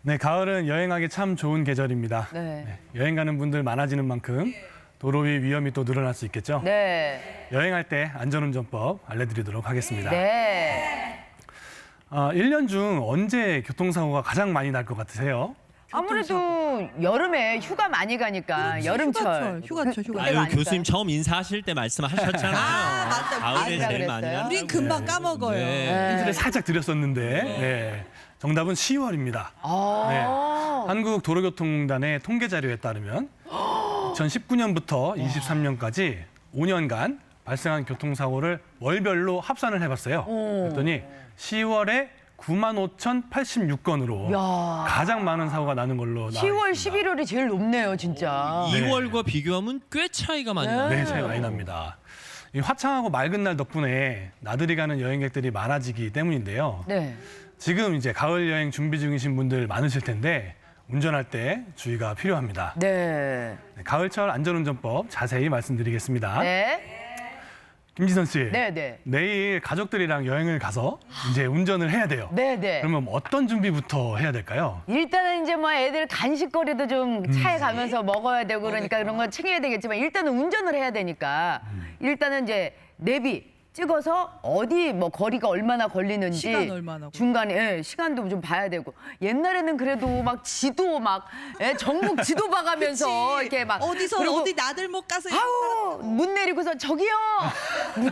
네, 가을은 여행하기 참 좋은 계절입니다. 네. 여행 가는 분들 많아지는 만큼 도로 위 위험이 또 늘어날 수 있겠죠. 네. 여행할 때 안전운전법 알려드리도록 하겠습니다. 네. 1년 중 언제 교통사고가 가장 많이 날 것 같으세요? 아무래도 여름에 휴가 많이 가니까 여름철. 휴가철. 그때가 아유, 아닐까요? 교수님 처음 인사하실 때 말씀하셨잖아요. 맞다. 가을에 아니라 제일 그랬어요? 많이 나요. 우린 금방 까먹어요. 네. 힌트를 살짝 드렸었는데 네, 정답은 10월입니다. 아. 한국도로교통공단의 통계 자료에 따르면 2019년부터 23년까지 5년간 발생한 교통사고를 월별로 합산을 해봤어요. 그랬더니 10월에 95,086건으로 야. 가장 많은 사고가 나는 걸로 10월, 나와 있습니다. 11월이 제일 높네요, 진짜. 2월과 비교하면 꽤 차이가 많이 나요. 네, 차이가 많이 납니다. 이 화창하고 맑은 날 덕분에 나들이 가는 여행객들이 많아지기 때문인데요. 네. 지금 이제 가을 여행 준비 중이신 분들 많으실 텐데 운전할 때 주의가 필요합니다. 네. 네, 가을철 안전운전법 자세히 말씀드리겠습니다. 네. 김지선 씨, 네, 네. 내일 가족들이랑 여행을 가서 이제 운전을 해야 돼요. 네, 네. 그러면 어떤 준비부터 해야 될까요? 일단은 이제 뭐 애들 간식거리도 좀 차에 가면서 먹어야 되고 그러니까 그런 거 챙겨야 되겠지만 일단은 운전을 해야 되니까 일단은 이제 내비 찍어서 어디 뭐 거리가 얼마나 걸리는지 시간 얼마나 중간에 시간도 좀 봐야 되고 옛날에는 그래도 막 지도 막 전국 지도 봐가면서 그치. 이렇게 막 어디서 그리고 어디 나들목 가서 아우 문 내리고서 저기요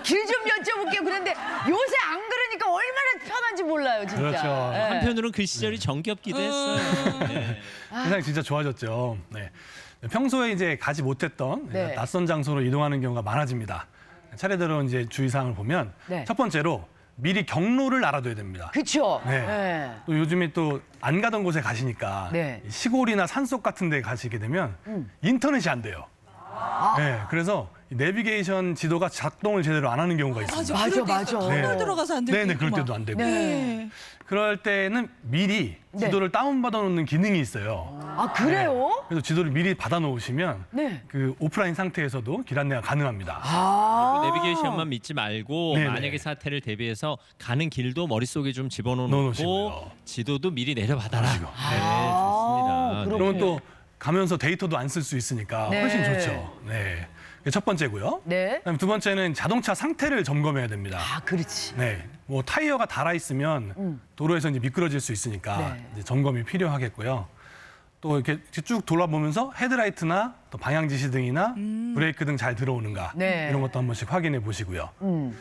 길 좀 여쭤볼게요 그런데 요새 안 그러니까 얼마나 편한지 몰라요 진짜. 그렇죠. 예. 한편으로는 그 시절이 정겹기도 했어요. 네. 세상이 진짜 좋아졌죠. 네. 평소에 이제 가지 못했던 네. 낯선 장소로 이동하는 경우가 많아집니다. 차례대로 이제 주의사항을 보면 네. 첫 번째로 미리 경로를 알아둬야 됩니다. 그쵸? 네. 네. 또 요즘에 또 안 가던 곳에 가시니까 네. 시골이나 산속 같은 데 가시게 되면 인터넷이 안 돼요. 네, 그래서 이 내비게이션 지도가 작동을 제대로 안 하는 경우가 있습니다. 맞아, 맞아. 터널 들어가서 안 되고. 네네, 그럴 때도 안 되고. 네. 그럴 때는 미리 네. 지도를 다운받아 놓는 기능이 있어요. 아 그래요? 그래서 지도를 미리 받아 놓으시면 네. 그 오프라인 상태에서도 길 안내가 가능합니다. 아. 내비게이션만 믿지 말고 네네. 만약에 사태를 대비해서 가는 길도 머릿속에 좀 집어넣고 넣어놓으시고요. 지도도 미리 내려받아라. 네, 아, 좋습니다. 그러면 또 가면서 데이터도 안 쓸 수 있으니까 네. 훨씬 좋죠. 네. 그게 첫 번째고요. 네. 그다음에 두 번째는 자동차 상태를 점검해야 됩니다. 아 그렇지. 네. 뭐 타이어가 닳아 있으면 도로에서 이제 미끄러질 수 있으니까 네. 이제 점검이 필요하겠고요. 또 이렇게 쭉 돌아보면서 헤드라이트나 또 방향 지시등이나 브레이크 등 잘 들어오는가 네. 이런 것도 한 번씩 확인해 보시고요. 그다음에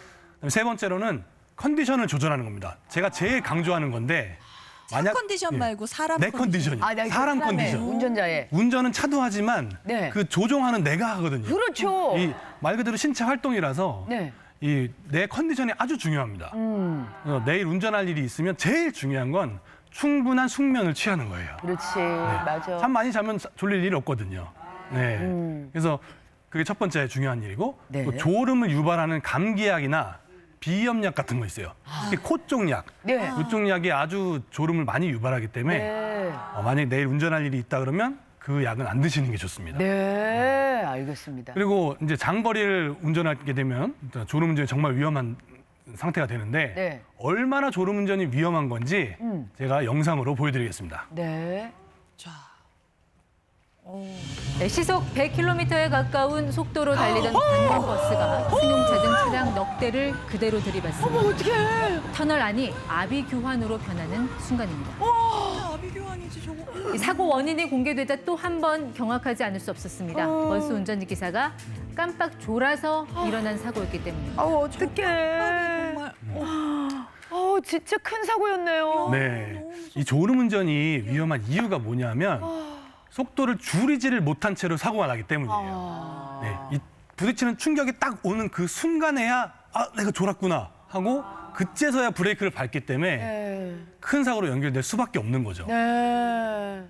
세 번째로는 컨디션을 조절하는 겁니다. 제가 제일 강조하는 건데 차 컨디션 말고 사람 내 컨디션이 아, 나 사람 사람의 컨디션. 운전자의. 운전은 차도 하지만 네. 그 조종하는 내가 하거든요. 그렇죠. 이 말 그대로 신체 활동이라서 네. 이 내 컨디션이 아주 중요합니다. 그래서 내일 운전할 일이 있으면 제일 중요한 건 충분한 숙면을 취하는 거예요. 그렇지. 맞아. 잠 많이 자면 졸릴 일이 없거든요. 네. 그래서 그게 첫 번째 중요한 일이고 네. 또 졸음을 유발하는 감기약이나 비염약 같은 거 있어요. 특히 코 쪽 약. 네. 이쪽 약이 아주 졸음을 많이 유발하기 때문에 네. 만약에 내일 운전할 일이 있다 그러면 그 약은 안 드시는 게 좋습니다. 네. 알겠습니다. 그리고 이제 장거리를 운전하게 되면 졸음 운전이 정말 위험한 상태가 되는데 네. 얼마나 졸음 운전이 위험한 건지 제가 영상으로 보여드리겠습니다. 네. 자. 네, 시속 100km에 가까운 속도로 달리던 관광버스가 승용차 등 차량 넉 대를 그대로 들이받습니다. 어떡해. 터널 안이 아비규환으로 변하는 순간입니다. 아비규환이지 저거. 이 사고 원인이 공개되자 또 한 번 경악하지 않을 수 없었습니다. 버스 운전기사가 깜빡 졸아서 일어난 사고였기 때문입니다. 어떡해. 정말 진짜 큰 사고였네요. 네, 이 졸음 운전이 위험한 이유가 뭐냐면 속도를 줄이지를 못한 채로 사고가 나기 때문이에요. 네, 이 부딪히는 충격이 딱 오는 그 순간에야 내가 졸았구나 하고 그제서야 브레이크를 밟기 때문에 네. 큰 사고로 연결될 수밖에 없는 거죠. 네.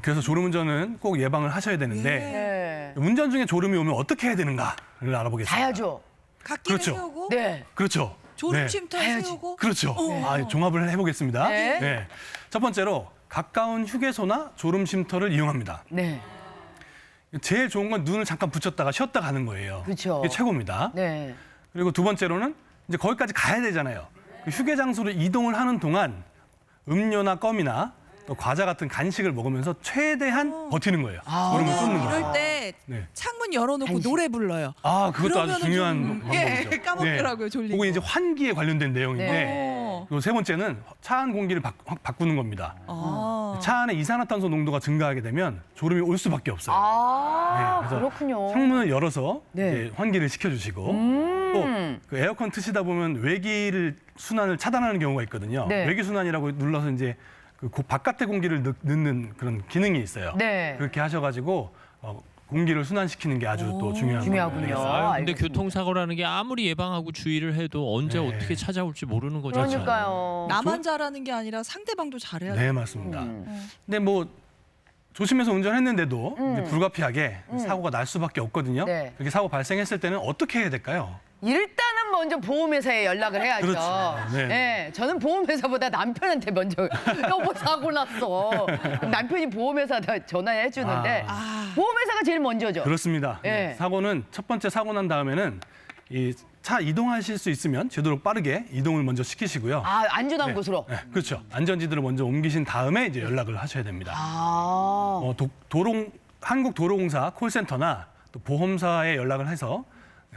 그래서 졸음 운전은 꼭 예방을 하셔야 되는데 네. 운전 중에 졸음이 오면 어떻게 해야 되는가를 알아보겠습니다. 가야죠. 갓길을 그렇죠. 세우고 네. 그렇죠. 졸음 네. 쉼터 가야지. 세우고 그렇죠. 종합을 해보겠습니다. 네. 첫 번째로 가까운 휴게소나 졸음 쉼터를 이용합니다. 네. 제일 좋은 건 눈을 잠깐 붙였다가 쉬었다 가는 거예요. 그렇죠. 이게 최고입니다. 네. 그리고 두 번째로는 이제 거기까지 가야 되잖아요. 그 휴게 장소로 이동을 하는 동안 음료나 껌이나 또 과자 같은 간식을 먹으면서 최대한 버티는 거예요. 졸음을 쫓는 거예요. 이럴 때 네. 창문 열어놓고 노래 불러요. 아, 그것도 아주 그러면은 중요한 좀, 방법이죠. 예, 까먹더라고요, 졸리고. 그거 이제 환기에 관련된 내용인데 네. 그리고 세 번째는 차 안 공기를 바꾸는 겁니다. 차 안에 이산화탄소 농도가 증가하게 되면 졸음이 올 수밖에 없어요. 아, 네, 그래서 그렇군요. 창문을 열어서 네. 이제 환기를 시켜주시고 또 그 에어컨 트시다 보면 외기를 순환을 차단하는 경우가 있거든요. 네. 외기 순환이라고 눌러서 이제 그 바깥의 공기를 넣는 그런 기능이 있어요. 네. 그렇게 하셔가지고 공기를 순환시키는 게 아주 또 중요하군요. 되겠어요. 근데 알겠습니다. 교통사고라는 게 아무리 예방하고 주의를 해도 언제 네. 어떻게 찾아올지 모르는 거죠. 그러니까요. 나만 잘하는 게 아니라 상대방도 잘해야 돼. 네, 맞습니다. 근데 뭐 조심해서 운전했는데도 이제 불가피하게 사고가 날 수밖에 없거든요. 네. 이렇게 사고 발생했을 때는 어떻게 해야 될까요? 일단은 먼저 보험회사에 연락을 해야죠. 그렇죠. 네. 네, 저는 보험회사보다 남편한테 먼저 여보 사고 났어. 그럼 남편이 보험회사에 전화해 주는데 보험회사가 제일 먼저죠. 그렇습니다. 네. 사고는 첫 번째 사고 난 다음에는 이 차 이동하실 수 있으면 되도록 빠르게 이동을 먼저 시키시고요. 아, 안전한 곳으로. 네, 그렇죠. 안전지대로 먼저 옮기신 다음에 이제 연락을 하셔야 됩니다. 아, 한국도로공사 콜센터나 또 보험사에 연락을 해서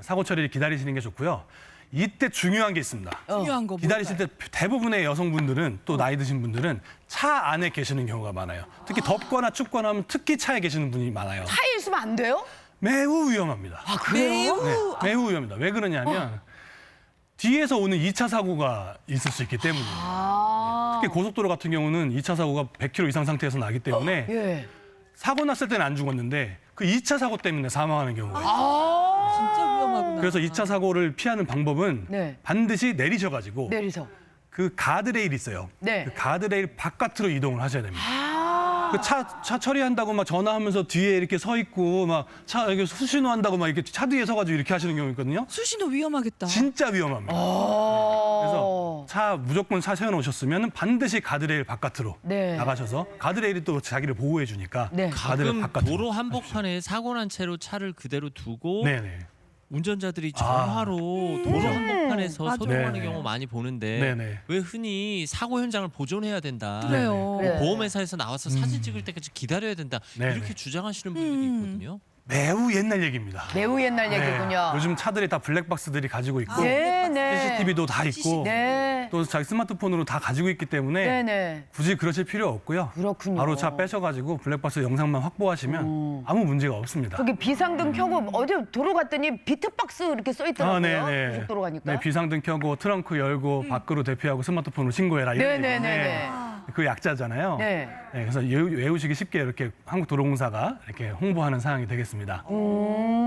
사고 처리를 기다리시는 게 좋고요. 이때 중요한 게 있습니다. 중요한 거 기다리실 때 대부분의 여성분들은 또 나이 드신 분들은 차 안에 계시는 경우가 많아요. 특히 덥거나 춥거나 하면 특히 차에 계시는 분이 많아요. 차에 있으면 안 돼요? 매우 위험합니다. 아, 그래요? 네, 매우 위험합니다. 왜 그러냐면 뒤에서 오는 2차 사고가 있을 수 있기 때문이에요. 아, 특히 고속도로 같은 경우는 2차 사고가 100km 이상 상태에서 나기 때문에 예. 사고 났을 때는 안 죽었는데 그 2차 사고 때문에 사망하는 경우가 있어요. 아, 진짜 위험하구나. 그래서 2차 사고를 피하는 방법은 네. 반드시 내리셔가지고 내리서. 그 가드레일 있어요. 네. 그 가드레일 바깥으로 이동을 하셔야 됩니다. 아, 그 차 처리한다고 막 전화하면서 뒤에 이렇게 서 있고 막 차 여기 수신호한다고 막 이렇게 차 뒤에 서가지고 이렇게 하시는 경우 있거든요. 수신호 위험하겠다. 진짜 위험합니다. 어. 그래서 차 무조건 차 세워놓으셨으면 반드시 가드레일 바깥으로 네. 나가셔서 가드레일이 또 자기를 보호해 주니까 네. 가드레일 가끔 바깥으로. 도로 한복판에 사고 난 채로 차를 그대로 두고 네네. 운전자들이 전화로 도로 한복판에서 맞아. 소통하는 네네. 경우 많이 보는데 네네. 왜 흔히 사고 현장을 보존해야 된다. 그래요. 네. 보험회사에서 나와서 사진 찍을 때까지 기다려야 된다. 네네. 이렇게 주장하시는 분들이 있거든요. 매우 옛날 얘기입니다. 매우 옛날 얘기군요. 요즘 차들이 다 블랙박스들이 가지고 있고 네, 네. CCTV도 다 있고 네. 또 자기 스마트폰으로 다 가지고 있기 때문에 네, 네. 굳이 그러실 필요 없고요. 그렇군요. 바로 차 빼셔가지고 블랙박스 영상만 확보하시면 아무 문제가 없습니다. 거기 비상등 켜고 어디 도로 갔더니 비트박스 이렇게 써 있더라고요. 고속도로 가니까. 네, 비상등 켜고 트렁크 열고 밖으로 대피하고 스마트폰으로 신고해라 이런 네네네네. 얘기인데 그 약자잖아요. 네. 네, 그래서 외우시기 쉽게 이렇게 한국도로공사가 이렇게 홍보하는 사항이 되겠습니다.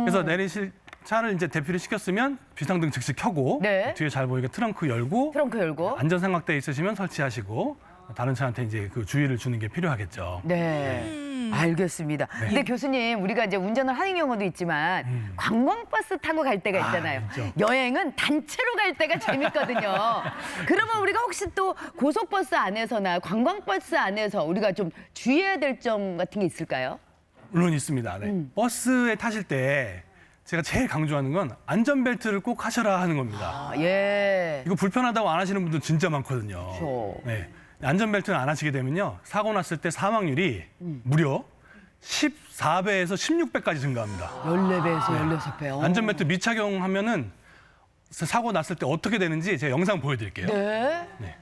그래서 내리실 차를 이제 대피를 시켰으면 비상등 즉시 켜고 네. 뒤에 잘 보이게 트렁크 열고 트렁크 열고. 안전삼각대 있으시면 설치하시고 다른 차한테 이제 그 주의를 주는 게 필요하겠죠. 네. 알겠습니다. 근데 교수님, 우리가 이제 운전을 하는 경우도 있지만 관광버스 타고 갈 때가 있잖아요. 있죠. 여행은 단체로 갈 때가 재밌거든요. 그러면 우리가 혹시 또 고속버스 안에서나 관광버스 안에서 우리가 좀 주의해야 될 점 같은 게 있을까요? 물론 있습니다. 네. 버스에 타실 때 제가 제일 강조하는 건 안전벨트를 꼭 하셔라 하는 겁니다. 아, 예. 이거 불편하다고 안 하시는 분들 진짜 많거든요. 그렇죠. 네. 안전벨트는 안 하시게 되면요. 사고 났을 때 사망률이 무려 14배에서 16배까지 증가합니다. 14배에서 16배. 안전벨트 미착용하면은 사고 났을 때 어떻게 되는지 제가 영상 보여드릴게요. 네.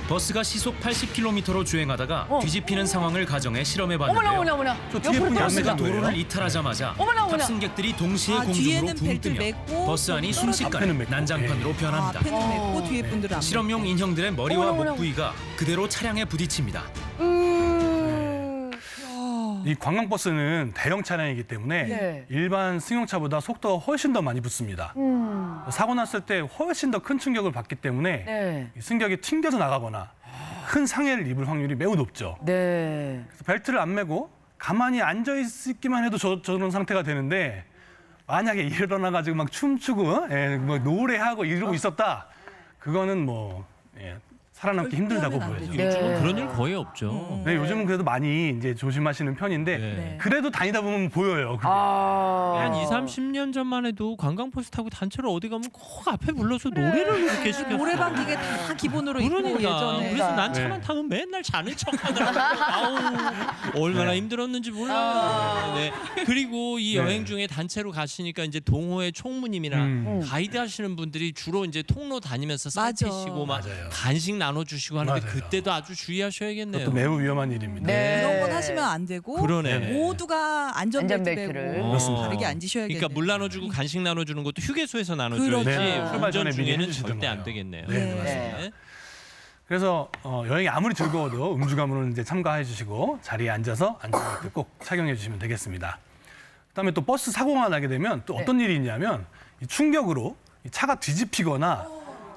버스가 시속 80km로 주행하다가 뒤집히는 상황을 가정해 실험해봤는데요. 어머나, 어머나, 어머나. 저 뒤에 분이 안 버스가 내린 거예요? 도로를 이탈하자마자 어머나, 어머나. 탑승객들이 동시에 공중으로 뒤에는 붕 벨트를 뜨며 맺고 버스 안이 떨어지고. 순식간에 앞에는 맺고. 난장판으로 변합니다. 앞에는 맺고 뒤에 분들은 안 실험용 인형들의 머리와 어머나, 어머나. 목 부위가 그대로 차량에 부딪힙니다. 이 관광버스는 대형 차량이기 때문에 네. 일반 승용차보다 속도가 훨씬 더 많이 붙습니다. 사고 났을 때 훨씬 더 큰 충격을 받기 때문에 네. 이 승객이 튕겨서 나가거나 큰 상해를 입을 확률이 매우 높죠. 네. 그래서 벨트를 안 매고 가만히 앉아 있기만 해도 저런 상태가 되는데 만약에 일어나가지고 막 춤추고 막 노래하고 이러고 있었다. 그거는 뭐 살아남기 힘들다고 절대 하면 안 보여요. 되죠. 요즘은 네. 그런 일 거의 없죠. 네, 요즘은 그래도 많이 이제 조심하시는 편인데 네. 그래도 다니다 보면 보여요. 그게. 한 2, 30년 전만 해도 관광버스 타고 단체로 어디 가면 꼭 앞에 불러서 노래를 이렇게 시켰어요. 노래방 기계 다 기본으로 있고 그러니까 예전에. 그래서 난 네. 차만 타면 맨날 자는 척하더라고요. 아우 얼마나 힘들었는지 몰라요. 네. 그리고 이 네. 여행 중에 단체로 가시니까 이제 동호회 총무님이나 가이드 하시는 분들이 주로 이제 통로 다니면서 맞아. 살피시고 막 맞아요. 간식 나눠주시고 하는데 맞아요. 그때도 아주 주의하셔야겠네요. 그것도 매우 위험한 일입니다. 네. 그런 건 하시면 안 되고 그러네. 모두가 안전벨트 안전벨트를. 매고 그렇습니다. 다르게 앉으셔야겠네요. 그러니까 물 나눠주고 간식 나눠주는 것도 휴게소에서 나눠줘야지 그렇죠. 네. 출발 전에 운전 미리 중에는 해주시던 절대 안 거예요. 되겠네요. 네, 네. 맞습니다. 그래서 여행이 아무리 즐거워도 음주가문은 이제 참가해 주시고 자리에 앉아서 안전벨트 꼭 착용해 주시면 되겠습니다. 그다음에 또 버스 사고가 나게 되면 또 어떤 일이 있냐면 이 충격으로 이 차가 뒤집히거나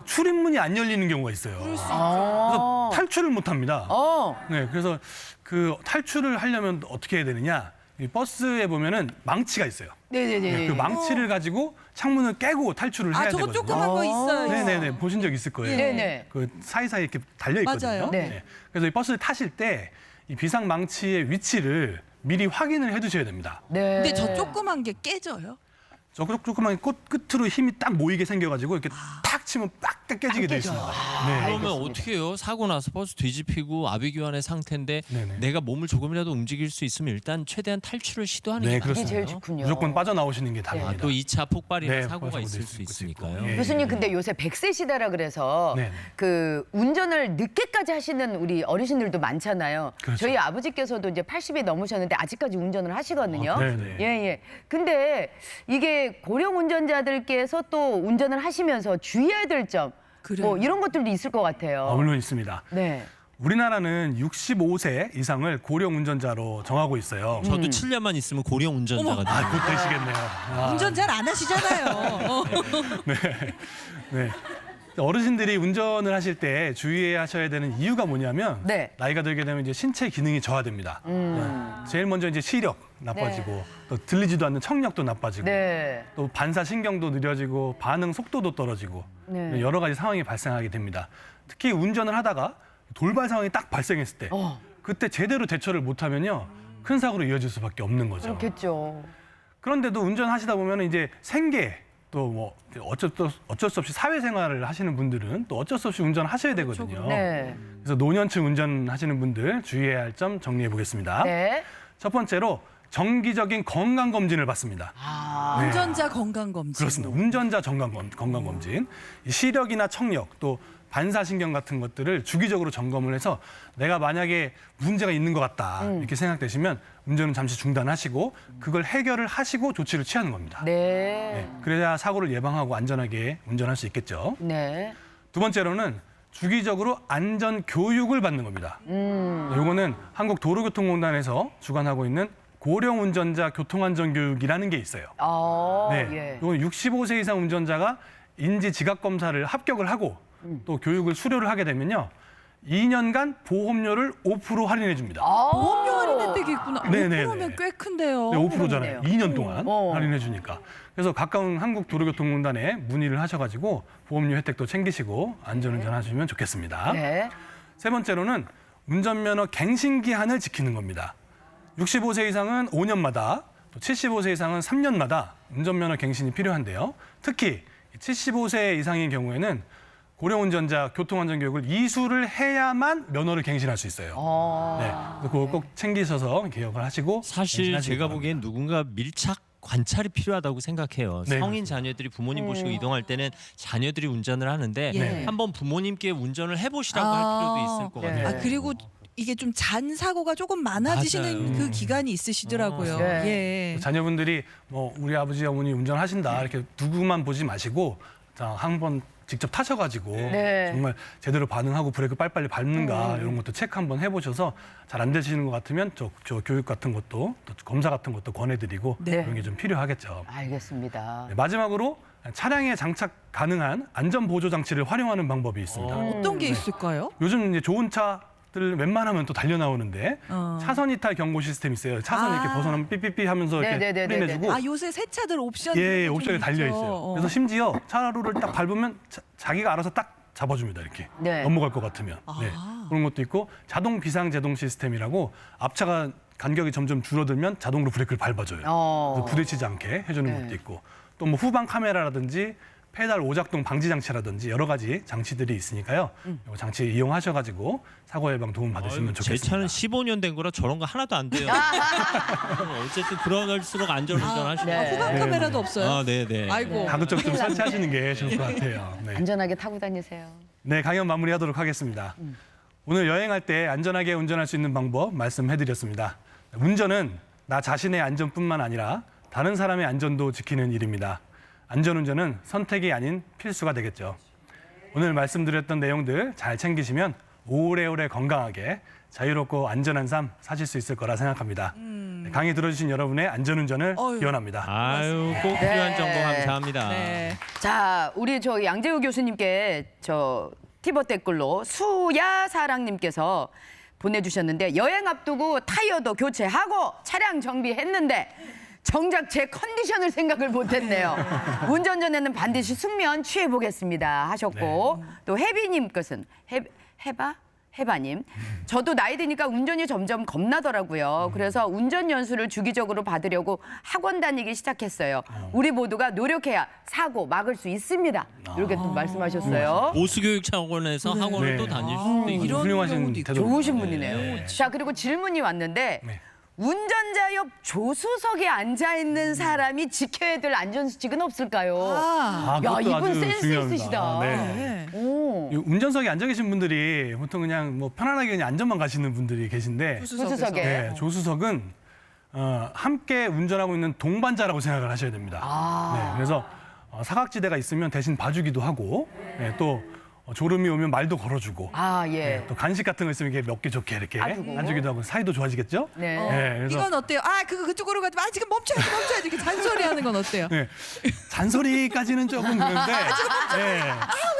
출입문이 안 열리는 경우가 있어요. 그래서 탈출을 못 합니다. 네, 그래서 그 탈출을 하려면 어떻게 해야 되느냐? 이 버스에 보면은 망치가 있어요. 네네네. 그 망치를 가지고 창문을 깨고 탈출을 아 해야 저거 되거든요. 조그만 거 있어요. 네네네, 보신 적 있을 거예요. 네네. 그 사이사이 이렇게 달려 있거든요. 맞아요. 네. 그래서 이 버스를 타실 때 이 비상 망치의 위치를 미리 확인을 해두셔야 됩니다. 네. 근데 저 조그만 게 깨져요? 저 조그만 꽃 끝으로 힘이 딱 모이게 생겨가지고 이렇게 탁 치면 딱 깨지게 돼 있습니다. 네. 그러면 어떻게 해요? 사고 나서 버스 뒤집히고 아비규환의 상태인데 네네. 내가 몸을 조금이라도 움직일 수 있으면 일단 최대한 탈출을 시도하는 네, 게 그렇습니다. 이게 제일 좋군요. 무조건 빠져나오시는 게 아, 답입니다. 또 2차 폭발이나 네, 사고가 사고도 있을 있을 수 수 있으니까요. 있고. 예. 교수님 근데 요새 100세 시대라 그래서 네. 그 운전을 늦게까지 하시는 우리 어르신들도 많잖아요. 그렇죠. 저희 아버지께서도 이제 80이 넘으셨는데 아직까지 운전을 하시거든요. 아, 네네. 예. 근데 이게 고령 운전자들께서 또 운전을 하시면서 주의해야 될 점, 그래요. 뭐 이런 것들도 있을 것 같아요. 물론 있습니다. 네. 우리나라는 65세 이상을 고령 운전자로 정하고 있어요. 저도 7년만 있으면 고령 운전자가 돼요. 아, 곧 되시겠네요. 아, 운전 잘 안 하시잖아요. 네. 어르신들이 운전을 하실 때 주의해야 하셔야 되는 이유가 뭐냐면 네. 나이가 들게 되면 이제 신체 기능이 저하됩니다. 네. 제일 먼저 이제 시력 나빠지고 또 들리지도 않는 청력도 나빠지고 네. 또 반사 신경도 느려지고 반응 속도도 떨어지고 네. 여러 가지 상황이 발생하게 됩니다. 특히 운전을 하다가 돌발 상황이 딱 발생했을 때 그때 제대로 대처를 못하면요 큰 사고로 이어질 수밖에 없는 거죠. 그렇겠죠. 그런데도 운전하시다 보면 이제 생계 또 뭐 어쩔 수 없이 사회생활을 하시는 분들은 또 어쩔 수 없이 운전하셔야 되거든요. 네. 그래서 노년층 운전하시는 분들 주의해야 할 점 정리해 보겠습니다. 네. 첫 번째로 정기적인 건강 검진을 받습니다. 네. 운전자 건강 검진. 그렇습니다. 운전자 건강 검진, 이 시력이나 청력 또 반사신경 같은 것들을 주기적으로 점검을 해서 내가 만약에 문제가 있는 것 같다 이렇게 생각되시면 운전은 잠시 중단하시고 그걸 해결을 하시고 조치를 취하는 겁니다. 네. 네, 그래야 사고를 예방하고 안전하게 운전할 수 있겠죠. 네. 두 번째로는 주기적으로 안전 교육을 받는 겁니다. 요거는 한국도로교통공단에서 주관하고 있는 고령 운전자 교통안전 교육이라는 게 있어요. 네, 예. 이건 65세 이상 운전자가 인지 지각 검사를 합격을 하고 또 교육을 수료를 하게 되면요, 2년간 보험료를 5% 할인해 줍니다. 보험료 할인 혜택이 있구나. 네네네. 5%면 꽤 큰데요. 네, 5%잖아요. 2년 동안 어. 할인해 주니까. 그래서 가까운 한국도로교통공단에 문의를 하셔가지고 보험료 혜택도 챙기시고 안전운전 하시면 좋겠습니다. 네. 세 번째로는 운전면허 갱신 기한을 지키는 겁니다. 65세 이상은 5년마다, 또 75세 이상은 3년마다 운전면허 갱신이 필요한데요. 특히 75세 이상인 경우에는 고령 운전자 교통안전교육을 2수를 해야만 면허를 갱신할 수 있어요. 네, 그래서 그거 꼭 챙기셔서 기억을 하시고 사실 갱신하시기 제가 바랍니다. 보기엔 누군가 밀착 관찰이 필요하다고 생각해요. 네, 성인 그렇죠. 자녀들이 부모님 모시고 이동할 때는 자녀들이 운전을 하는데 예. 한번 부모님께 운전을 해보시라고 할 필요도 있을 것 네. 같아요. 아 그리고 이게 좀 잔 사고가 조금 많아지시는 맞아요. 그 기간이 있으시더라고요. 네. 예. 자녀분들이 뭐 우리 아버지 어머니 운전하신다 이렇게 누구만 보지 마시고 한번 직접 타셔가지고 네. 정말 제대로 반응하고 브레이크 빨리빨리 밟는가 이런 것도 체크 한번 해보셔서 잘 안 되시는 것 같으면 저 교육 같은 것도 또 검사 같은 것도 권해드리고 네. 그런 게 좀 필요하겠죠. 알겠습니다. 네, 마지막으로 차량에 장착 가능한 안전 보조 장치를 활용하는 방법이 있습니다. 어떤 게 있을까요? 요즘 이제 좋은 차들 웬만하면 또 달려 나오는데 차선 이탈 경고 시스템 있어요. 차선 이렇게 벗어나면 삐삐삐 하면서 이렇게 네네네네네. 소리 내주고 아 요새 새 차들 옵션 예, 좀 옵션이 달려 있죠. 있어요. 그래서 심지어 차로를 딱 밟으면 자기가 알아서 딱 잡아줍니다. 이렇게 네. 넘어갈 것 같으면. 네. 아. 그런 것도 있고 자동 비상 제동 시스템이라고 앞차가 간격이 점점 줄어들면 자동으로 브레이크를 밟아줘요. 그래서 부딪히지 않게 해주는 네. 것도 있고 또 뭐 후방 카메라라든지 페달 오작동 방지 장치라든지 여러 가지 장치들이 있으니까요. 이 장치 이용하셔가지고 사고 예방 도움 받으시면 제 좋겠습니다. 차는 15년 된 거라 저런 거 하나도 안 돼요. 어쨌든 그럴수록 안전운전하시고. 네. 후방 카메라도 없어요? 아, 네네. 아이고. 가급적 좀 설치하시는 게 좋을 것 같아요. 네. 안전하게 타고 다니세요. 네, 강연 마무리하도록 하겠습니다. 오늘 여행할 때 안전하게 운전할 수 있는 방법 말씀해드렸습니다. 운전은 나 자신의 안전뿐만 아니라 다른 사람의 안전도 지키는 일입니다. 안전운전은 선택이 아닌 필수가 되겠죠. 오늘 말씀드렸던 내용들 잘 챙기시면 오래오래 건강하게 자유롭고 안전한 삶 사실 수 있을 거라 생각합니다. 네, 강의 들어주신 여러분의 안전운전을 어휴. 기원합니다. 아유, 꼭 필요한 정보 감사합니다. 네. 자, 우리 저 양재우 교수님께 저 티버 댓글로 수야사랑님께서 보내주셨는데 여행 앞두고 타이어도 교체하고 차량 정비했는데 정작 제 컨디션을 생각을 못했네요. 운전 전에는 반드시 숙면 취해보겠습니다 하셨고 또 혜비님 것은 해바님 저도 나이 드니까 운전이 점점 겁나더라고요. 그래서 운전 연수를 주기적으로 받으려고 학원 다니기 시작했어요. 우리 모두가 노력해야 사고 막을 수 있습니다. 이렇게 또 말씀하셨어요. 보수교육차원에서 학원을 네. 또 다닐 수도 있고. 이런 훌륭하신 경우도 있고. 태도. 좋으신 분이네요. 자, 그리고 질문이 왔는데 네. 운전자 옆 조수석에 앉아 있는 사람이 지켜야 될 안전수칙은 없을까요? 아. 야, 그것도 이분 아주 센스 중요합니다. 있으시다. 네. 네. 오. 이 운전석에 앉아 계신 분들이 보통 그냥 뭐 편안하게 그냥 안전만 가시는 분들이 계신데 조수석에. 네, 조수석은 함께 운전하고 있는 동반자라고 생각을 하셔야 됩니다. 네, 그래서 사각지대가 있으면 대신 봐주기도 하고 네, 또 졸음이 오면 말도 걸어주고 아, 예. 네, 또 간식 같은 거 있으면 이렇게 먹기 좋게 이렇게 놔두고. 안주기도 하고 사이도 좋아지겠죠? 네. 그래서 이건 어때요? 아, 그쪽으로 가지 마. 아, 지금 멈춰야지. 이렇게 잔소리하는 건 어때요? 네, 잔소리까지는 조금 그런데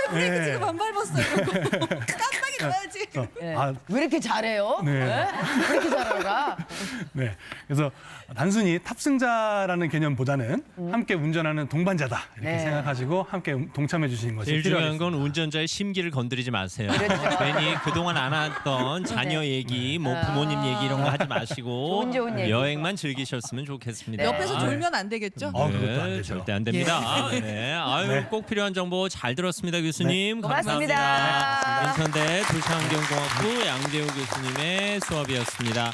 브레이크 지금 안 밟았어요. 깜빡이 넣어야지. 왜 이렇게 잘해요? 네. 네? 왜 이렇게 잘하가? 네, 그래서 단순히 탑승자라는 개념보다는 함께 운전하는 동반자다 이렇게 네. 생각하시고 함께 동참해 주시는 것이 제일 중요한 필요하겠습니다. 건 운전자의 심기를 건드리지 마세요. 그렇죠. 괜히 그동안 안 했던 자녀 얘기, 뭐 부모님 얘기 이런 거 하지 마시고 좋은 얘기. 여행만 즐기셨으면 좋겠습니다. 네. 옆에서 졸면 안 되겠죠? 그것도 안 되죠. 절대 안 됩니다. 네. 아유, 네. 꼭 필요한 정보 잘 들었습니다, 교수님. 고맙습니다. 감사합니다. 인천대 도시환경공학부 양재우 교수님의 수업이었습니다.